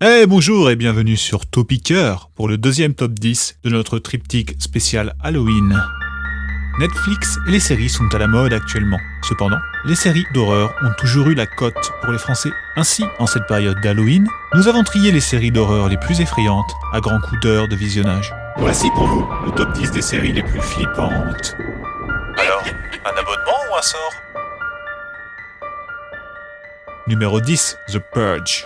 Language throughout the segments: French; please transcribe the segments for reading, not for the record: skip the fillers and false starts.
Bonjour et bienvenue sur Topiqueur pour le deuxième top 10 de notre triptyque spécial Halloween. Netflix et les séries sont à la mode actuellement. Cependant, les séries d'horreur ont toujours eu la cote pour les Français. Ainsi, en cette période d'Halloween, nous avons trié les séries d'horreur les plus effrayantes à grands coups d'heure de visionnage. Voici pour vous le top 10 des séries les plus flippantes. Alors, un abonnement ou un sort ? Numéro 10, The Purge.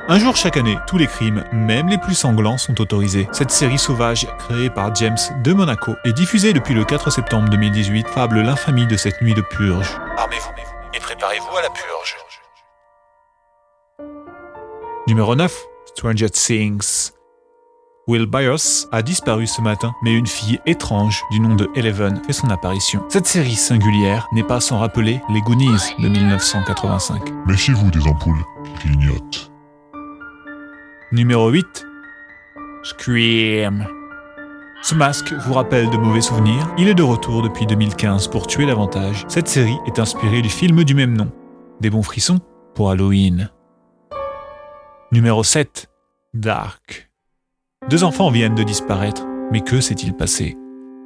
Un jour chaque année, tous les crimes, même les plus sanglants, sont autorisés. Cette série sauvage, créée par James de Monaco et diffusée depuis le 4 septembre 2018, fable l'infamie de cette nuit de purge. Armez-vous et préparez-vous à la purge. Numéro 9, Stranger Things. Will Byers a disparu ce matin, mais une fille étrange du nom de Eleven fait son apparition. Cette série singulière n'est pas sans rappeler les Goonies de 1985. Méfiez-vous des ampoules qui clignotent. Numéro 8, Scream. Ce masque vous rappelle de mauvais souvenirs. Il est de retour depuis 2015 pour tuer davantage. Cette série est inspirée du film du même nom. Des bons frissons pour Halloween. Numéro 7, Dark. 2 enfants viennent de disparaître, mais que s'est-il passé ?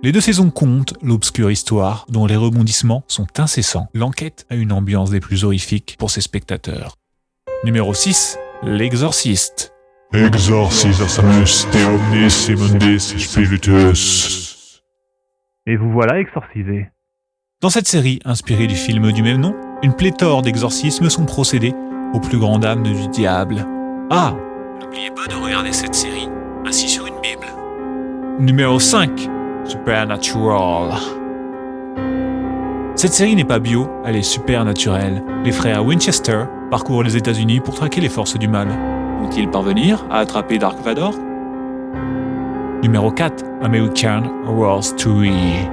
Les 2 saisons comptent l'obscure histoire dont les rebondissements sont incessants. L'enquête a une ambiance des plus horrifiques pour ses spectateurs. Numéro 6, L'Exorciste. Exorcismus de omnis immundis spiritus. Et vous voilà exorcisé. Dans cette série, inspirée du film du même nom, une pléthore d'exorcismes sont procédés aux plus grandes âmes du diable. Ah ! N'oubliez pas de regarder cette série, assis sur une Bible. Numéro 5, Supernatural. Cette série n'est pas bio, elle est supernaturelle. Les frères Winchester parcourent les États-Unis pour traquer les forces du mal. Vont-ils parvenir à attraper Dark Vador ? Numéro 4, American Horror Story.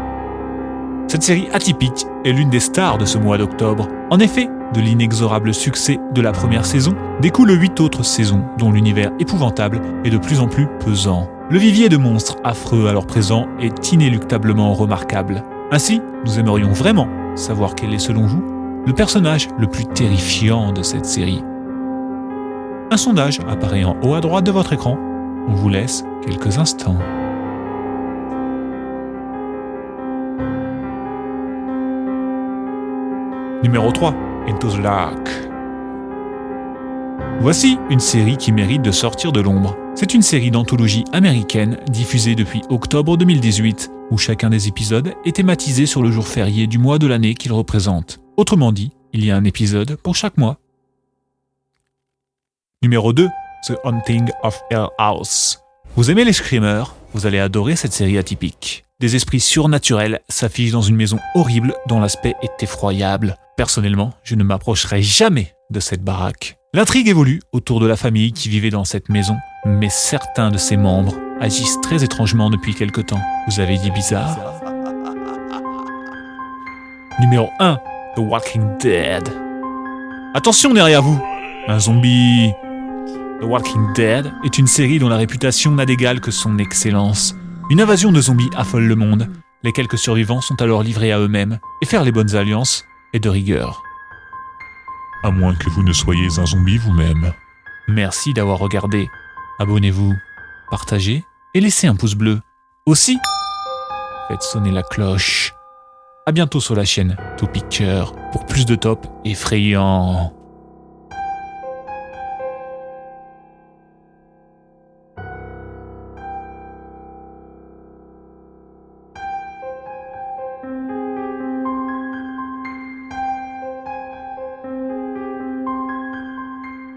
Cette série atypique est l'une des stars de ce mois d'octobre. En effet, de l'inexorable succès de la première saison découlent 8 autres saisons dont l'univers épouvantable est de plus en plus pesant. Le vivier de monstres affreux à leur présent est inéluctablement remarquable. Ainsi, nous aimerions vraiment savoir quel est selon vous le personnage le plus terrifiant de cette série. Un sondage apparaît en haut à droite de votre écran. On vous laisse quelques instants. Numéro 3, Into the Dark. Voici une série qui mérite de sortir de l'ombre. C'est une série d'anthologie américaine diffusée depuis octobre 2018, où chacun des épisodes est thématisé sur le jour férié du mois de l'année qu'il représente. Autrement dit, il y a un épisode pour chaque mois. Numéro 2, The Haunting of Hill House. Vous aimez les screamers ? Vous allez adorer cette série atypique. Des esprits surnaturels s'affichent dans une maison horrible dont l'aspect est effroyable. Personnellement, je ne m'approcherai jamais de cette baraque. L'intrigue évolue autour de la famille qui vivait dans cette maison, mais certains de ses membres agissent très étrangement depuis quelque temps. Vous avez dit bizarre ? Numéro 1, The Walking Dead. Attention derrière vous, un zombie. The Walking Dead est une série dont la réputation n'a d'égal que son excellence. Une invasion de zombies affole le monde. Les quelques survivants sont alors livrés à eux-mêmes, et faire les bonnes alliances est de rigueur. À moins que vous ne soyez un zombie vous-même. Merci d'avoir regardé. Abonnez-vous, partagez et laissez un pouce bleu. Aussi, faites sonner la cloche. À bientôt sur la chaîne Topiqueur pour plus de top effrayants.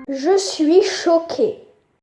Je suis choquée.